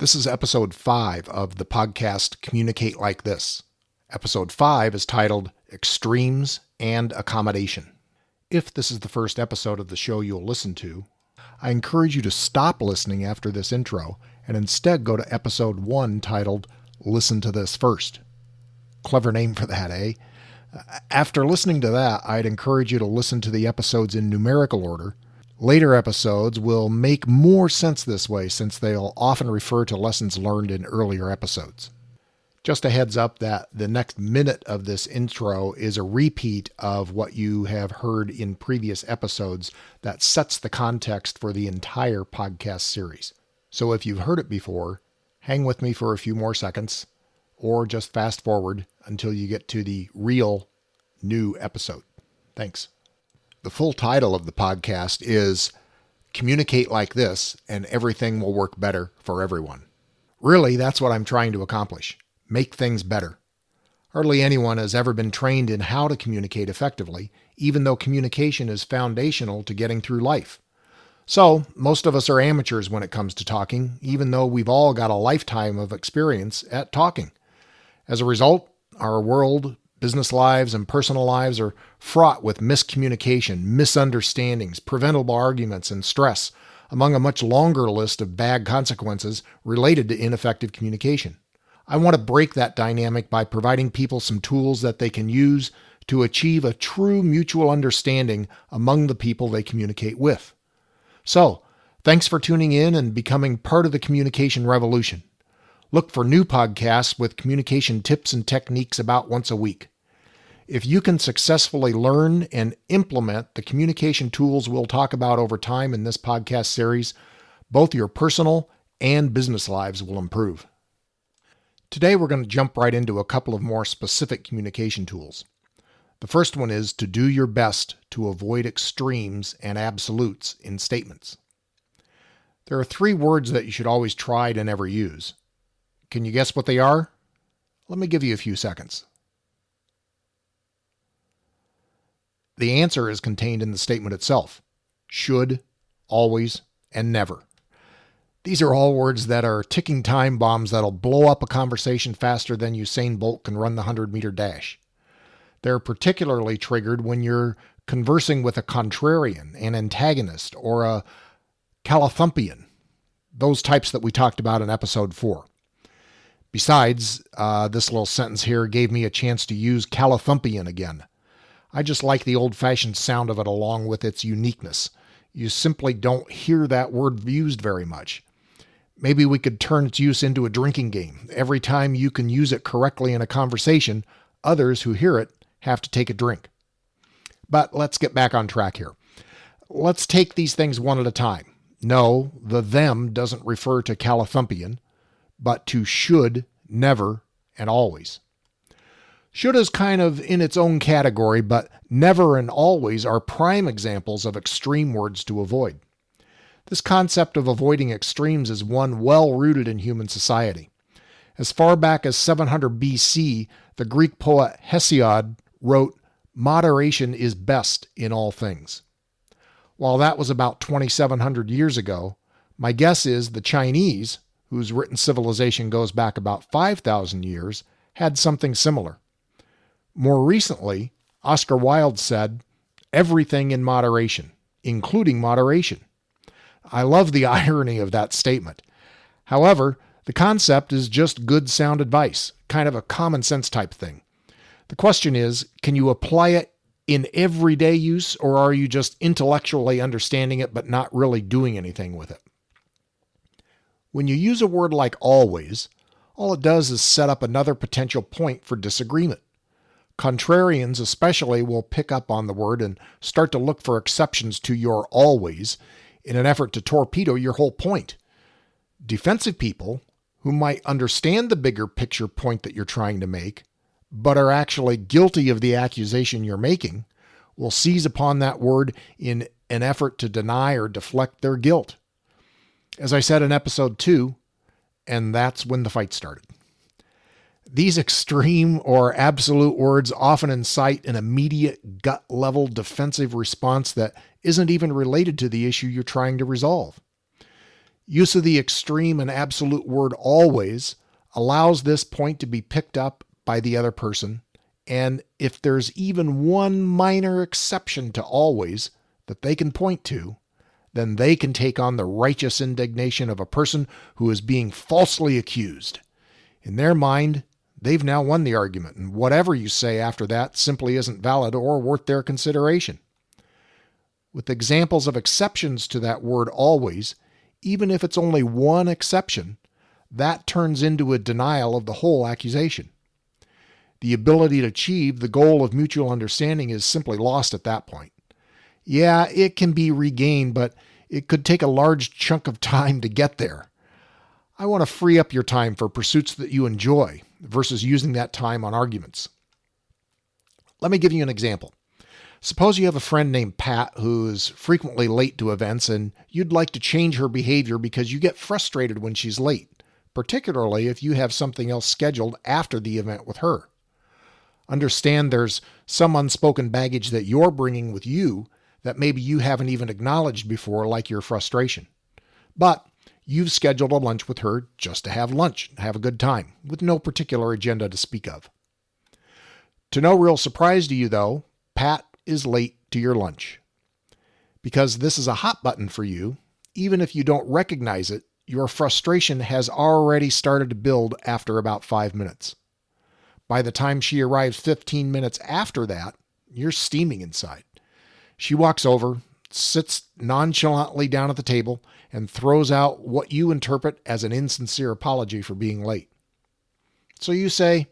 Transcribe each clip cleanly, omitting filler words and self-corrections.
This is episode 5 of the podcast Communicate Like This. Episode 5 is titled Extremes and Accommodation. If this is the first episode of the show you'll listen to, I encourage you to stop listening after this intro and instead go to episode 1 titled Listen to This First. Clever name for that, eh? After listening to that, I'd encourage you to listen to the episodes in numerical order. Later episodes will make more sense this way since they'll often refer to lessons learned in earlier episodes. Just a heads up that the next minute of this intro is a repeat of what you have heard in previous episodes that sets the context for the entire podcast series. So if you've heard it before, hang with me for a few more seconds or just fast forward until you get to the real new episode. Thanks. The full title of the podcast is Communicate Like This and Everything Will Work Better for Everyone. Really, that's what I'm trying to accomplish. Make things better. Hardly anyone has ever been trained in how to communicate effectively, even though communication is foundational to getting through life. So, most of us are amateurs when it comes to talking, even though we've all got a lifetime of experience at talking. As a result, our world, business lives, and personal lives are fraught with miscommunication, misunderstandings, preventable arguments, and stress, among a much longer list of bad consequences related to ineffective communication. I want to break that dynamic by providing people some tools that they can use to achieve a true mutual understanding among the people they communicate with. So, thanks for tuning in and becoming part of the communication revolution. Look for new podcasts with communication tips and techniques about once a week. If you can successfully learn and implement the communication tools we'll talk about over time in this podcast series, both your personal and business lives will improve. Today, we're going to jump right into a couple of more specific communication tools. The first one is to do your best to avoid extremes and absolutes in statements. There are 3 words that you should always try to never use. Can you guess what they are? Let me give you a few seconds. The answer is contained in the statement itself. Should, always, and never. These are all words that are ticking time bombs that'll blow up a conversation faster than Usain Bolt can run the 100-meter dash. They're particularly triggered when you're conversing with a contrarian, an antagonist, or a callithumpian. Those types that we talked about in episode 4. Besides, this little sentence here gave me a chance to use callithumpian again. I just like the old-fashioned sound of it along with its uniqueness. You simply don't hear that word used very much. Maybe we could turn its use into a drinking game. Every time you can use it correctly in a conversation, others who hear it have to take a drink. But let's get back on track here. Let's take these things one at a time. No, the them doesn't refer to callithumpian, but to should, never, and always. Should is kind of in its own category, but never and always are prime examples of extreme words to avoid. This concept of avoiding extremes is one well-rooted in human society. As far back as 700 BC, the Greek poet Hesiod wrote, "Moderation is best in all things." While that was about 2,700 years ago, my guess is the Chinese, whose written civilization goes back about 5,000 years, had something similar. More recently, Oscar Wilde said, "Everything in moderation, including moderation." I love the irony of that statement. However, the concept is just good sound advice, kind of a common sense type thing. The question is, can you apply it in everyday use, or are you just intellectually understanding it but not really doing anything with it? When you use a word like always, all it does is set up another potential point for disagreement. Contrarians especially will pick up on the word and start to look for exceptions to your always in an effort to torpedo your whole point. Defensive people, who might understand the bigger picture point that you're trying to make, but are actually guilty of the accusation you're making, will seize upon that word in an effort to deny or deflect their guilt. As I said in episode 2, and that's when the fight started. These extreme or absolute words often incite an immediate gut-level defensive response that isn't even related to the issue you're trying to resolve. Use of the extreme and absolute word always allows this point to be picked up by the other person, and if there's even one minor exception to always that they can point to, then they can take on the righteous indignation of a person who is being falsely accused. In their mind, they've now won the argument, and whatever you say after that simply isn't valid or worth their consideration. With examples of exceptions to that word always, even if it's only one exception, that turns into a denial of the whole accusation. The ability to achieve the goal of mutual understanding is simply lost at that point. Yeah, it can be regained, but it could take a large chunk of time to get there. I want to free up your time for pursuits that you enjoy versus using that time on arguments. Let me give you an example. Suppose you have a friend named Pat who is frequently late to events, and you'd like to change her behavior because you get frustrated when she's late, particularly if you have something else scheduled after the event with her. Understand there's some unspoken baggage that you're bringing with you that maybe you haven't even acknowledged before, like your frustration. But you've scheduled a lunch with her just to have lunch and have a good time, with no particular agenda to speak of. To no real surprise to you, though, Pat is late to your lunch. Because this is a hot button for you, even if you don't recognize it, your frustration has already started to build after about 5 minutes. By the time she arrives 15 minutes after that, you're steaming inside. She walks over, sits nonchalantly down at the table, and throws out what you interpret as an insincere apology for being late. So you say,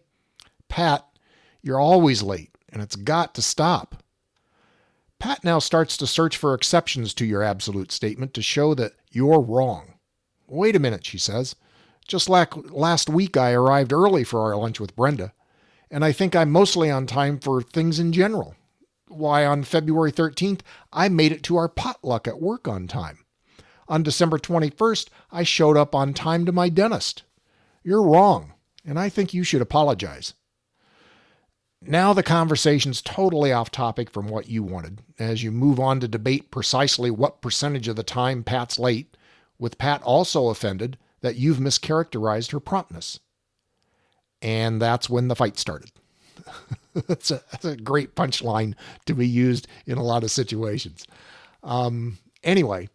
"Pat, you're always late, and it's got to stop." Pat now starts to search for exceptions to your absolute statement to show that you're wrong. "Wait a minute," she says. "Just like last week I arrived early for our lunch with Brenda, and I think I'm mostly on time for things in general. Why, on February 13th, I made it to our potluck at work on time. On December 21st, I showed up on time to my dentist. You're wrong, and I think you should apologize." Now the conversation's totally off topic from what you wanted, as you move on to debate precisely what percentage of the time Pat's late, with Pat also offended that you've mischaracterized her promptness. And that's when the fight started. That's a great punchline to be used in a lot of situations. Anyway,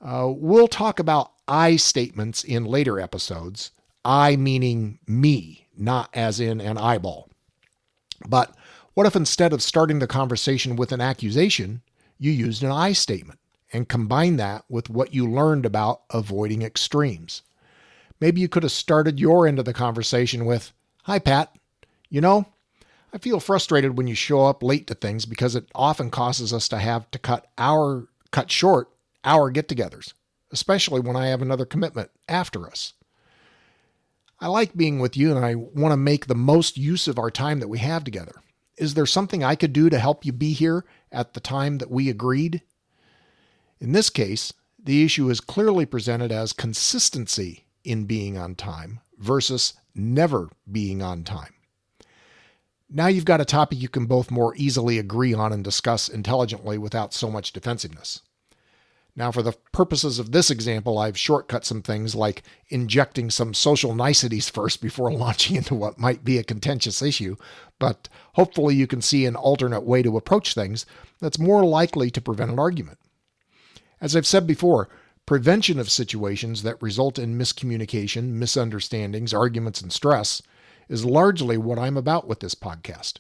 we'll talk about I statements in later episodes. I meaning me, not as in an eyeball. But what if instead of starting the conversation with an accusation, you used an I statement and combined that with what you learned about avoiding extremes? Maybe you could have started your end of the conversation with, "Hi, Pat. You know, I feel frustrated when you show up late to things because it often causes us to have to cut short our get-togethers, especially when I have another commitment after us. I like being with you and I want to make the most use of our time that we have together. Is there something I could do to help you be here at the time that we agreed?" In this case, the issue is clearly presented as consistency in being on time versus never being on time. Now you've got a topic you can both more easily agree on and discuss intelligently without so much defensiveness. Now, for the purposes of this example, I've shortcut some things like injecting some social niceties first before launching into what might be a contentious issue, but hopefully you can see an alternate way to approach things that's more likely to prevent an argument. As I've said before, prevention of situations that result in miscommunication, misunderstandings, arguments, and stress is largely what I'm about with this podcast.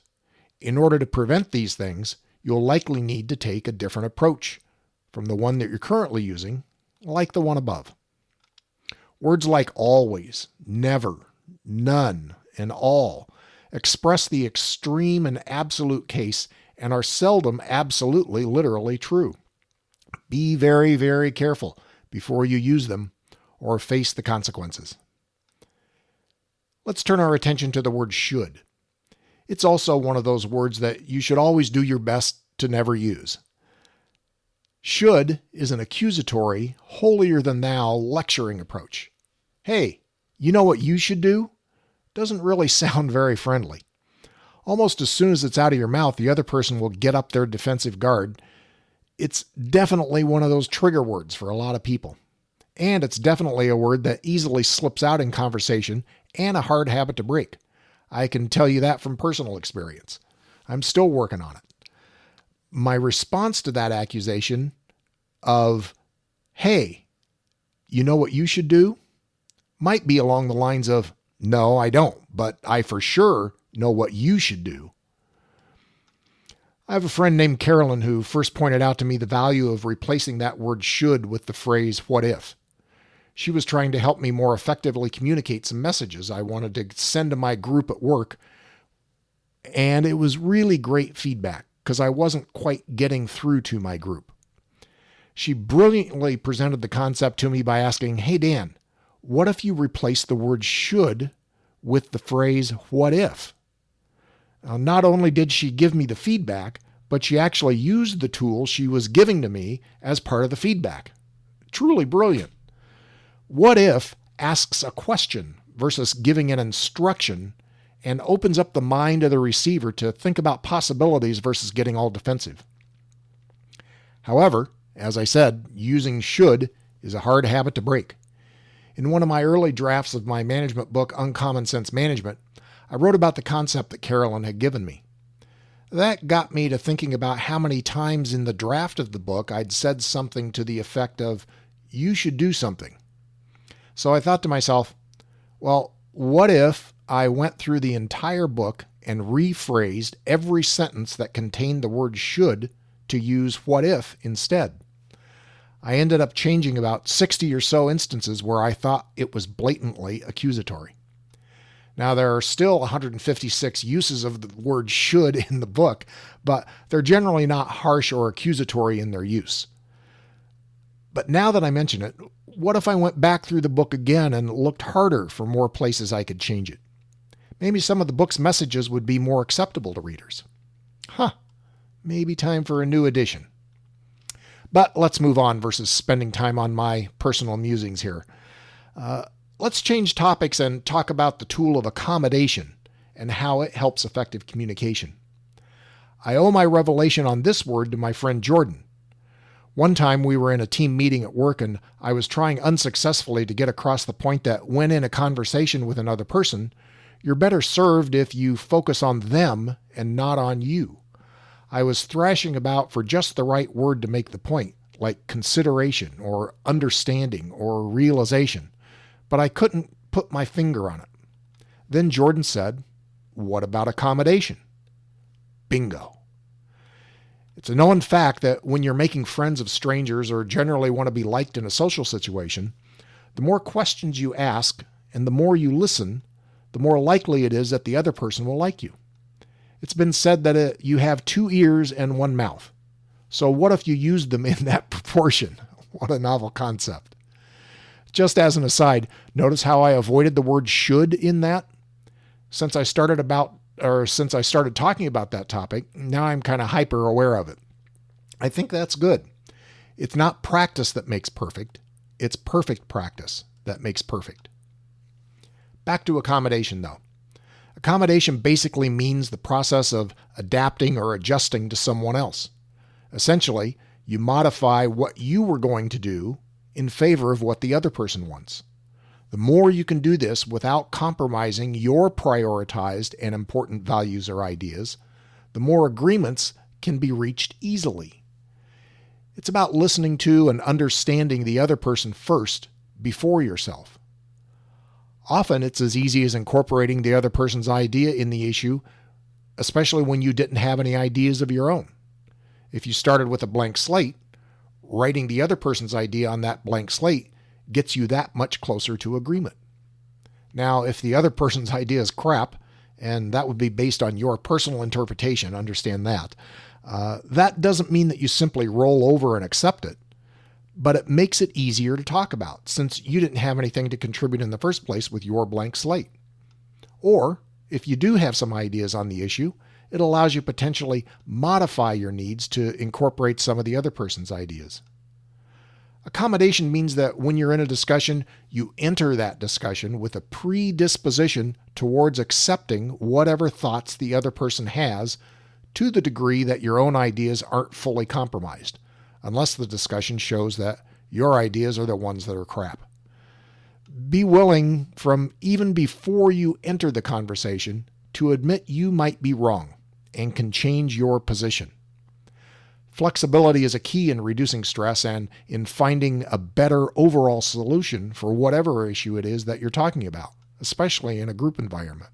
In order to prevent these things, you'll likely need to take a different approach from the one that you're currently using, like the one above. Words like always, never, none, and all express the extreme and absolute case and are seldom absolutely literally true. Be very, very careful before you use them or face the consequences. Let's turn our attention to the word should. It's also one of those words that you should always do your best to never use. Should is an accusatory, holier-than-thou lecturing approach. "Hey, you know what you should do?" Doesn't really sound very friendly. Almost as soon as it's out of your mouth, the other person will get up their defensive guard. It's definitely one of those trigger words for a lot of people. And it's definitely a word that easily slips out in conversation and a hard habit to break. I can tell you that from personal experience. I'm still working on it. My response to that accusation of, hey, you know what you should do, might be along the lines of, no, I don't, but I for sure know what you should do. I have a friend named Carolyn who first pointed out to me the value of replacing that word should with the phrase what if. She was trying to help me more effectively communicate some messages I wanted to send to my group at work. And it was really great feedback because I wasn't quite getting through to my group. She brilliantly presented the concept to me by asking, hey, Dan, what if you replace the word should with the phrase what if? Now, not only did she give me the feedback, but she actually used the tool she was giving to me as part of the feedback. Truly brilliant. What if asks a question versus giving an instruction and opens up the mind of the receiver to think about possibilities versus getting all defensive. However, as I said, using should is a hard habit to break. In one of my early drafts of my management book, Uncommon Sense Management, I wrote about the concept that Carolyn had given me. That got me to thinking about how many times in the draft of the book I'd said something to the effect of, you should do something. So I thought to myself, well, what if I went through the entire book and rephrased every sentence that contained the word should to use what if instead? I ended up changing about 60 or so instances where I thought it was blatantly accusatory. Now, there are still 156 uses of the word should in the book, but they're generally not harsh or accusatory in their use. But now that I mention it, what if I went back through the book again and looked harder for more places I could change it? Maybe some of the book's messages would be more acceptable to readers. Maybe time for a new edition. But let's move on versus spending time on my personal musings here. Let's change topics and talk about the tool of accommodation and how it helps effective communication. I owe my revelation on this word to my friend Jordan. One time we were in a team meeting at work and I was trying unsuccessfully to get across the point that when in a conversation with another person, you're better served if you focus on them and not on you. I was thrashing about for just the right word to make the point, like consideration or understanding or realization, but I couldn't put my finger on it. Then Jordan said, what about accommodation? Bingo. It's a known fact that when you're making friends of strangers or generally want to be liked in a social situation, the more questions you ask and the more you listen, the more likely it is that the other person will like you. It's been said that you have 2 ears and 1 mouth. So what if you used them in that proportion? What a novel concept. Just as an aside, notice how I avoided the word should in that? Since I started talking about that topic, now I'm kind of hyper aware of it. I think that's good. It's not practice that makes perfect. It's perfect practice that makes perfect. Back to accommodation, though. Accommodation basically means the process of adapting or adjusting to someone else. Essentially, you modify what you were going to do in favor of what the other person wants. The more you can do this without compromising your prioritized and important values or ideas, the more agreements can be reached easily. It's about listening to and understanding the other person first before yourself. Often it's as easy as incorporating the other person's idea in the issue, especially when you didn't have any ideas of your own. If you started with a blank slate, writing the other person's idea on that blank slate gets you that much closer to agreement. Now, if the other person's idea is crap, and that would be based on your personal interpretation, understand that, that doesn't mean that you simply roll over and accept it, but it makes it easier to talk about since you didn't have anything to contribute in the first place with your blank slate. Or, if you do have some ideas on the issue, it allows you potentially modify your needs to incorporate some of the other person's ideas. Accommodation means that when you're in a discussion, you enter that discussion with a predisposition towards accepting whatever thoughts the other person has to the degree that your own ideas aren't fully compromised, unless the discussion shows that Your ideas are the ones that are crap. Be willing from even before you enter the conversation to admit you might be wrong and can change your position. Flexibility is a key in reducing stress and in finding a better overall solution for whatever issue it is that you're talking about, especially in a group environment.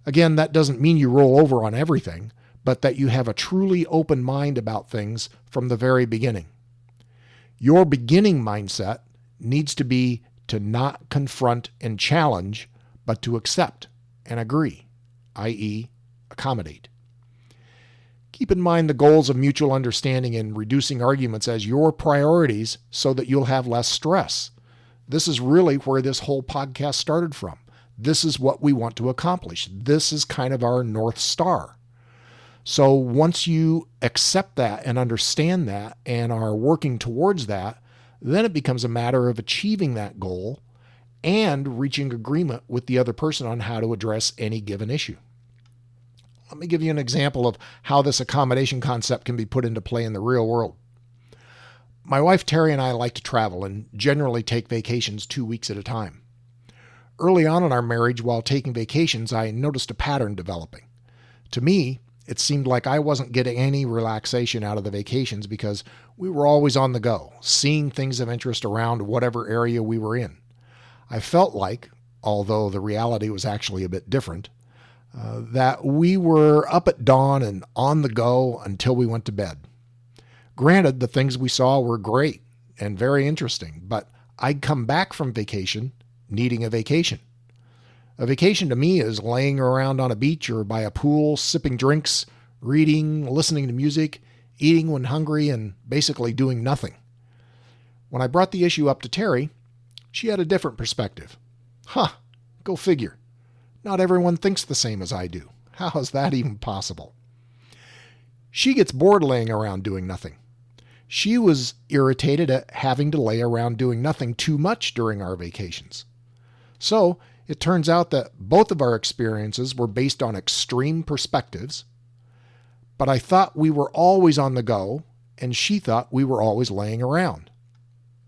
Again, that doesn't mean you roll over on everything, but that you have a truly open mind about things from the very beginning. Your beginning mindset needs to be to not confront and challenge, but to accept and agree, i.e., accommodate. Keep in mind the goals of mutual understanding and reducing arguments as your priorities so that you'll have less stress. This is really where this whole podcast started from. This is what we want to accomplish. This is kind of our North Star. So once you accept that and understand that and are working towards that, then it becomes a matter of achieving that goal and reaching agreement with the other person on how to address any given issue. Let me give you an example of how this accommodation concept can be put into play in the real world. My wife Terry and I like to travel and generally take vacations 2 weeks at a time. Early on in our marriage, while taking vacations, I noticed a pattern developing. To me, it seemed like I wasn't getting any relaxation out of the vacations because we were always on the go, seeing things of interest around whatever area we were in. I felt like, although the reality was actually a bit different, that we were up at dawn and on the go until we went to bed. Granted, the things we saw were great and very interesting, but I'd come back from vacation needing a vacation. A vacation to me is laying around on a beach or by a pool, sipping drinks, reading, listening to music, eating when hungry, and basically doing nothing. When I brought the issue up to Terry, she had a different perspective. Go figure. Not everyone thinks the same as I do. How is that even possible? She gets bored laying around doing nothing. She was irritated at having to lay around doing nothing too much during our vacations. So it turns out that both of our experiences were based on extreme perspectives, but I thought we were always on the go, and she thought we were always laying around.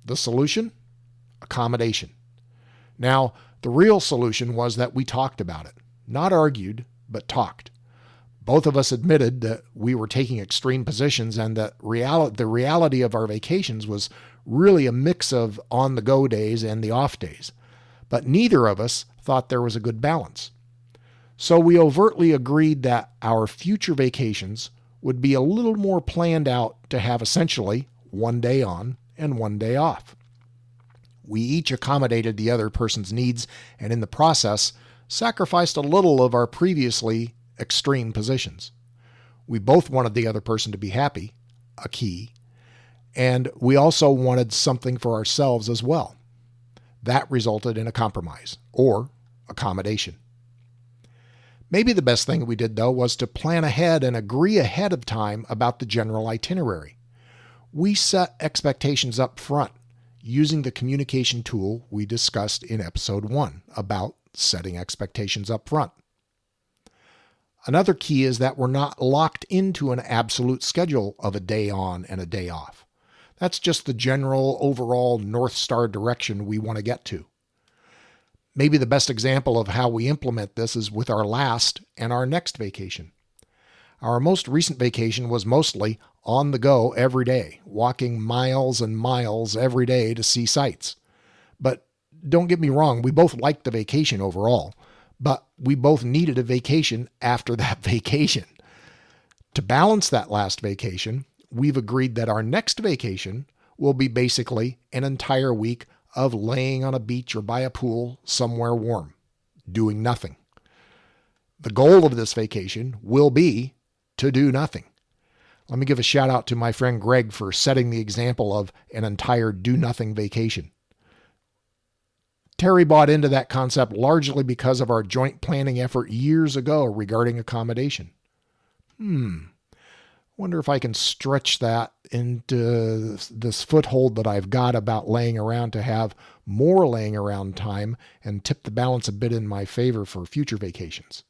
The solution? Accommodation. Now, the real solution was that we talked about it. Not argued, but talked. Both of us admitted that we were taking extreme positions and that the reality of our vacations was really a mix of on-the-go days and the off days. But neither of us thought there was a good balance. So we overtly agreed that our future vacations would be a little more planned out to have essentially 1 day on and 1 day off. We each accommodated the other person's needs and in the process sacrificed a little of our previously extreme positions. We both wanted the other person to be happy, a key, and we also wanted something for ourselves as well. That resulted in a compromise, or accommodation. Maybe the best thing we did, though, was to plan ahead and agree ahead of time about the general itinerary. We set expectations up front, using the communication tool we discussed in episode 1 about setting expectations up front. Another key is that we're not locked into an absolute schedule of a day on and a day off. That's just the general overall North Star direction we want to get to. Maybe the best example of how we implement this is with our last and our next vacation. Our most recent vacation was mostly on the go every day, walking miles and miles every day to see sights. But don't get me wrong, we both liked the vacation overall, but we both needed a vacation after that vacation. To balance that last vacation, we've agreed that our next vacation will be basically an entire week of laying on a beach or by a pool somewhere warm, doing nothing. The goal of this vacation will be to do nothing. Let me give a shout out to my friend Greg for setting the example of an entire do-nothing vacation. Terry bought into that concept largely because of our joint planning effort years ago regarding accommodation. Wonder if I can stretch that into this foothold that I've got about laying around to have more laying around time and tip the balance a bit in my favor for future vacations.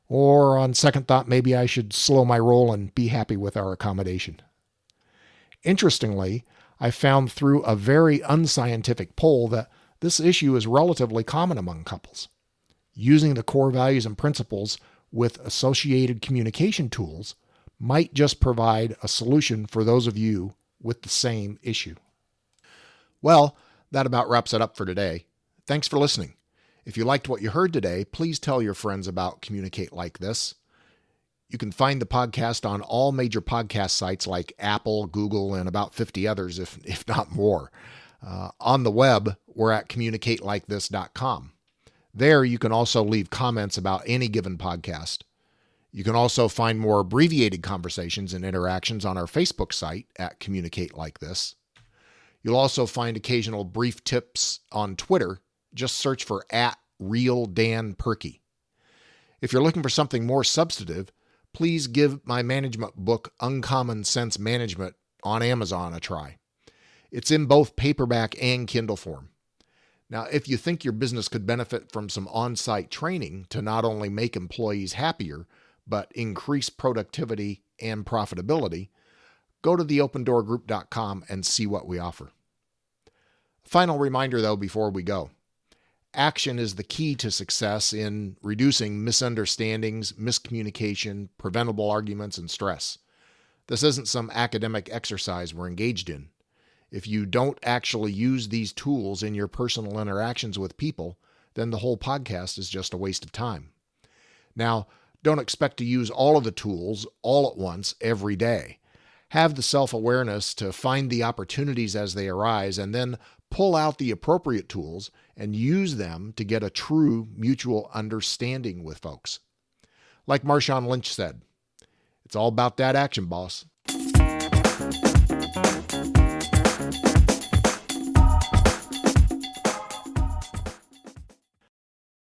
Or on second thought, maybe I should slow my roll and be happy with our accommodation. Interestingly, I found through a very unscientific poll that this issue is relatively common among couples. Using the core values and principles with associated communication tools might just provide a solution for those of you with the same issue. Well, that about wraps it up for today. Thanks for listening. If you liked what you heard today, please tell your friends about Communicate Like This. You can find the podcast on all major podcast sites like Apple, Google, and about 50 others, if not more. On the web, we're at communicatelikethis.com. There, you can also leave comments about any given podcast. You can also find more abbreviated conversations and interactions on our Facebook site at Communicate Like This. You'll also find occasional brief tips on Twitter. Just search for @RealDanPerky. If you're looking for something more substantive, please give my management book, Uncommon Sense Management, on Amazon a try. It's in both paperback and Kindle form. Now, if you think your business could benefit from some on-site training to not only make employees happier, but increase productivity and profitability, go to theopendoorgroup.com and see what we offer. Final reminder, though, before we go. Action is the key to success in reducing misunderstandings, miscommunication, preventable arguments, and stress. This isn't some academic exercise we're engaged in. If you don't actually use these tools in your personal interactions with people, then the whole podcast is just a waste of time. Now, don't expect to use all of the tools all at once every day. Have the self-awareness to find the opportunities as they arise and then pull out the appropriate tools and use them to get a true mutual understanding with folks. Like Marshawn Lynch said, it's all about that action, boss.